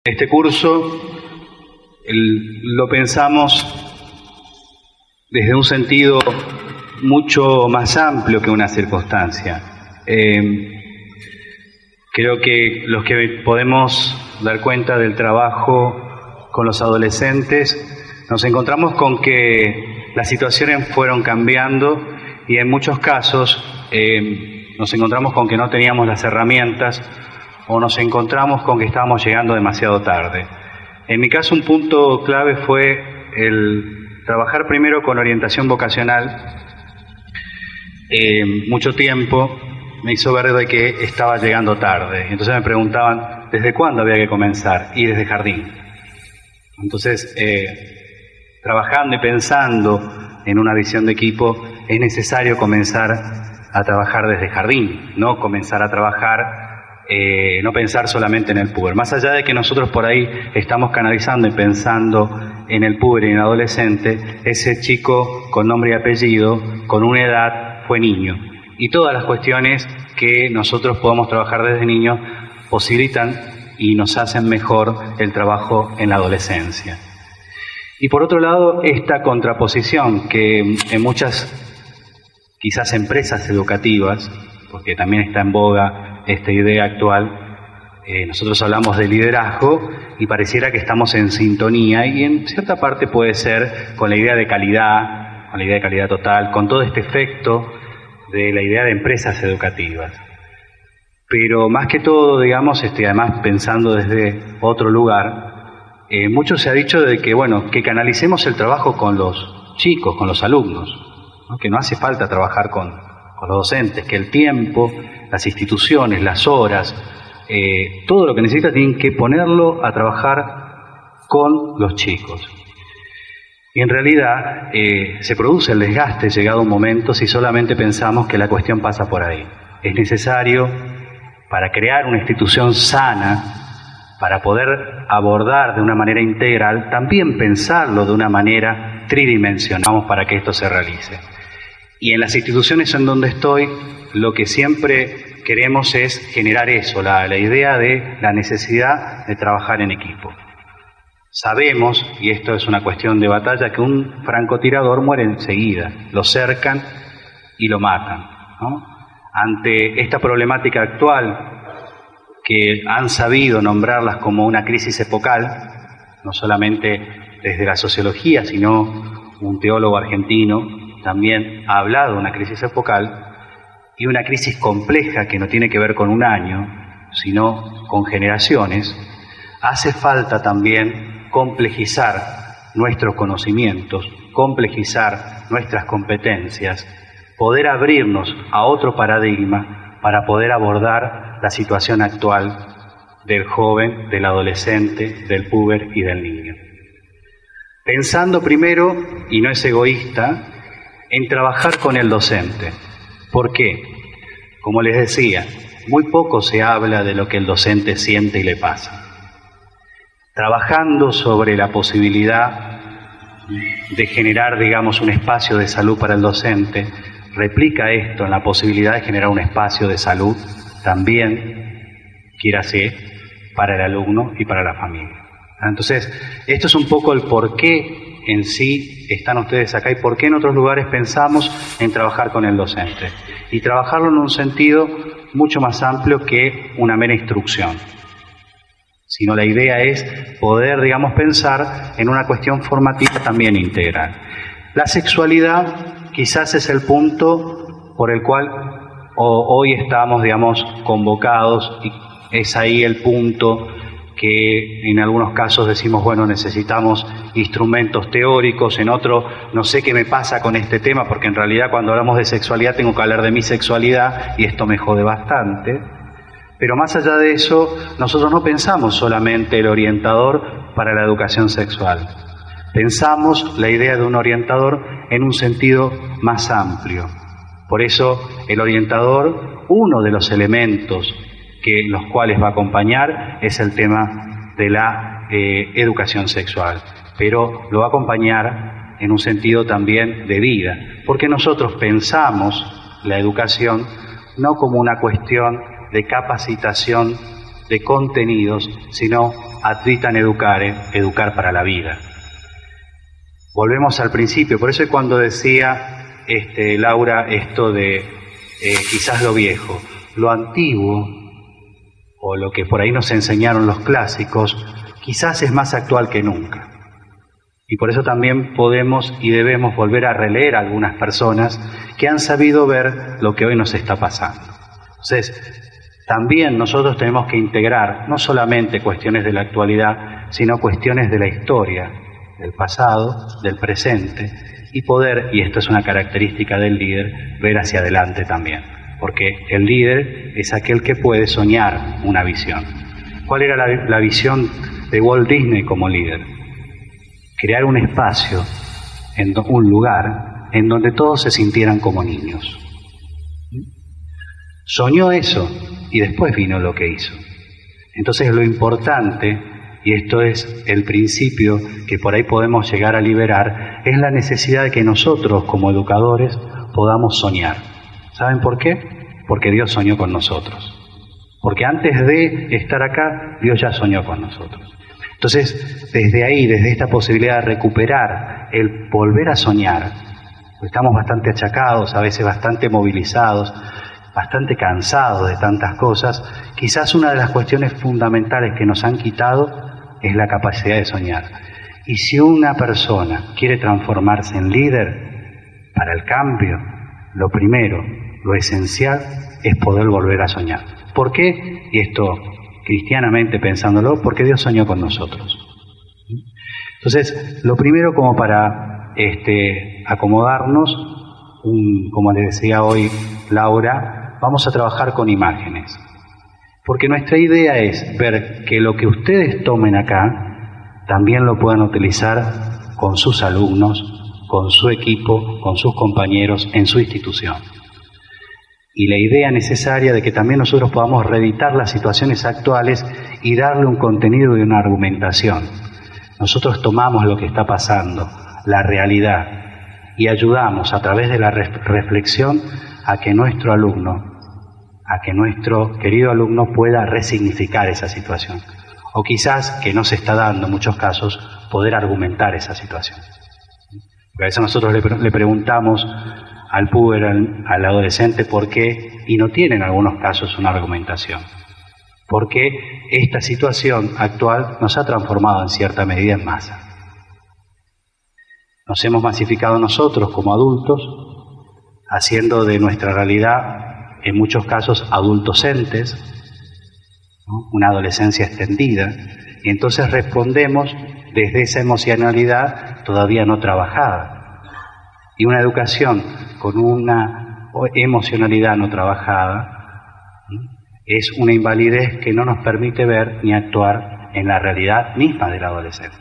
Este curso lo pensamos desde un sentido mucho más amplio que una circunstancia. Creo que los que podemos dar cuenta del trabajo con los adolescentes, nos encontramos con que las situaciones fueron cambiando y en muchos casos nos encontramos con que no teníamos las herramientas o nos encontramos con que estábamos llegando demasiado tarde. En mi caso, un punto clave fue el trabajar primero con orientación vocacional. Mucho tiempo me hizo ver de que estaba llegando tarde. Entonces me preguntaban, ¿desde cuándo había que comenzar? Y desde jardín. Entonces, trabajando y pensando en una visión de equipo, es necesario comenzar a trabajar desde jardín, no comenzar a trabajar, no pensar solamente en el puber. Más allá de que nosotros por ahí estamos canalizando y pensando en el puber y en el adolescente, ese chico con nombre y apellido, con una edad, fue niño. Y todas las cuestiones que nosotros podemos trabajar desde niños posibilitan y nos hacen mejor el trabajo en la adolescencia. Y por otro lado, esta contraposición que en muchas, quizás empresas educativas, porque también está en boga esta idea actual, nosotros hablamos de liderazgo y pareciera que estamos en sintonía, y en cierta parte puede ser con la idea de calidad, con la idea de calidad total, con todo este efecto de la idea de empresas educativas. Pero más que todo, digamos, además pensando desde otro lugar, mucho se ha dicho de que, bueno, que canalicemos el trabajo con los chicos, con los alumnos, ¿no? Que no hace falta trabajar con los docentes, que el tiempo, las instituciones, las horas, todo lo que necesita tienen que ponerlo a trabajar con los chicos. Y en realidad se produce el desgaste llegado un momento si solamente pensamos que la cuestión pasa por ahí. Es necesario, para crear una institución sana, para poder abordar de una manera integral, también pensarlo de una manera tridimensional para que esto se realice. Y en las instituciones en donde estoy, lo que siempre queremos es generar eso, la idea de la necesidad de trabajar en equipo. Sabemos, y esto es una cuestión de batalla, que un francotirador muere enseguida, lo cercan y lo matan, ¿no? Ante esta problemática actual, que han sabido nombrarlas como una crisis epocal, no solamente desde la sociología, sino un teólogo argentino también ha hablado de una crisis epocal, y una crisis compleja que no tiene que ver con un año, sino con generaciones. Hace falta también complejizar nuestros conocimientos, complejizar nuestras competencias, poder abrirnos a otro paradigma para poder abordar la situación actual del joven, del adolescente, del puber y del niño. Pensando primero, y no es egoísta, en trabajar con el docente. ¿Por qué? Como les decía, muy poco se habla de lo que el docente siente y le pasa. Trabajando sobre la posibilidad de generar, digamos, un espacio de salud para el docente, replica esto en la posibilidad de generar un espacio de salud también, quiérase, para el alumno y para la familia. Entonces, esto es un poco el por qué en sí están ustedes acá y por qué en otros lugares pensamos en trabajar con el docente. Y trabajarlo en un sentido mucho más amplio que una mera instrucción. Sino la idea es poder, digamos, pensar en una cuestión formativa también integral. La sexualidad quizás es el punto por el cual hoy estamos, digamos, convocados, y es ahí el punto que en algunos casos decimos, bueno, necesitamos instrumentos teóricos, en otro no sé qué me pasa con este tema, porque en realidad cuando hablamos de sexualidad tengo que hablar de mi sexualidad y esto me jode bastante. Pero más allá de eso, nosotros no pensamos solamente el orientador para la educación sexual. Pensamos la idea de un orientador en un sentido más amplio. Por eso el orientador, uno de los elementos que los cuales va a acompañar es el tema de la educación sexual, pero lo va a acompañar en un sentido también de vida, porque nosotros pensamos la educación no como una cuestión de capacitación de contenidos, sino ad vitam educare, educar para la vida. Volvemos al principio, por eso es cuando decía Laura esto de quizás lo viejo, lo antiguo o lo que por ahí nos enseñaron los clásicos, quizás es más actual que nunca. Y por eso también podemos y debemos volver a releer a algunas personas que han sabido ver lo que hoy nos está pasando. Entonces, también nosotros tenemos que integrar no solamente cuestiones de la actualidad, sino cuestiones de la historia, del pasado, del presente, y poder, y esto es una característica del líder, ver hacia adelante también. Porque el líder es aquel que puede soñar una visión. ¿Cuál era la visión de Walt Disney como líder? Crear un espacio, un lugar, en donde todos se sintieran como niños. Soñó eso y después vino lo que hizo. Entonces lo importante, y esto es el principio que por ahí podemos llegar a liberar, es la necesidad de que nosotros como educadores podamos soñar. ¿Saben por qué? Porque Dios soñó con nosotros. Porque antes de estar acá, Dios ya soñó con nosotros. Entonces, desde ahí, desde esta posibilidad de recuperar, el volver a soñar, estamos bastante achacados, a veces bastante movilizados, bastante cansados de tantas cosas, quizás una de las cuestiones fundamentales que nos han quitado es la capacidad de soñar. Y si una persona quiere transformarse en líder para el cambio, lo primero, lo esencial, es poder volver a soñar. ¿Por qué? Y esto, cristianamente pensándolo, porque Dios soñó con nosotros. Entonces, lo primero como para acomodarnos, como les decía hoy Laura, vamos a trabajar con imágenes. Porque nuestra idea es ver que lo que ustedes tomen acá, también lo puedan utilizar con sus alumnos, con su equipo, con sus compañeros, en su institución. Y la idea necesaria de que también nosotros podamos reeditar las situaciones actuales y darle un contenido y una argumentación. Nosotros tomamos lo que está pasando, la realidad, y ayudamos a través de la reflexión a que nuestro alumno, a que nuestro querido alumno pueda resignificar esa situación. O quizás, que no se está dando en muchos casos, poder argumentar esa situación. Porque a veces nosotros le preguntamos al puber, al adolescente, por qué, y no tiene en algunos casos una argumentación. Porque esta situación actual nos ha transformado en cierta medida en masa. Nos hemos masificado nosotros como adultos, haciendo de nuestra realidad, en muchos casos, adultocentes, ¿no? Una adolescencia extendida, y entonces respondemos desde esa emocionalidad todavía no trabajada. Y una educación con una emocionalidad no trabajada es una invalidez que no nos permite ver ni actuar en la realidad misma del adolescente.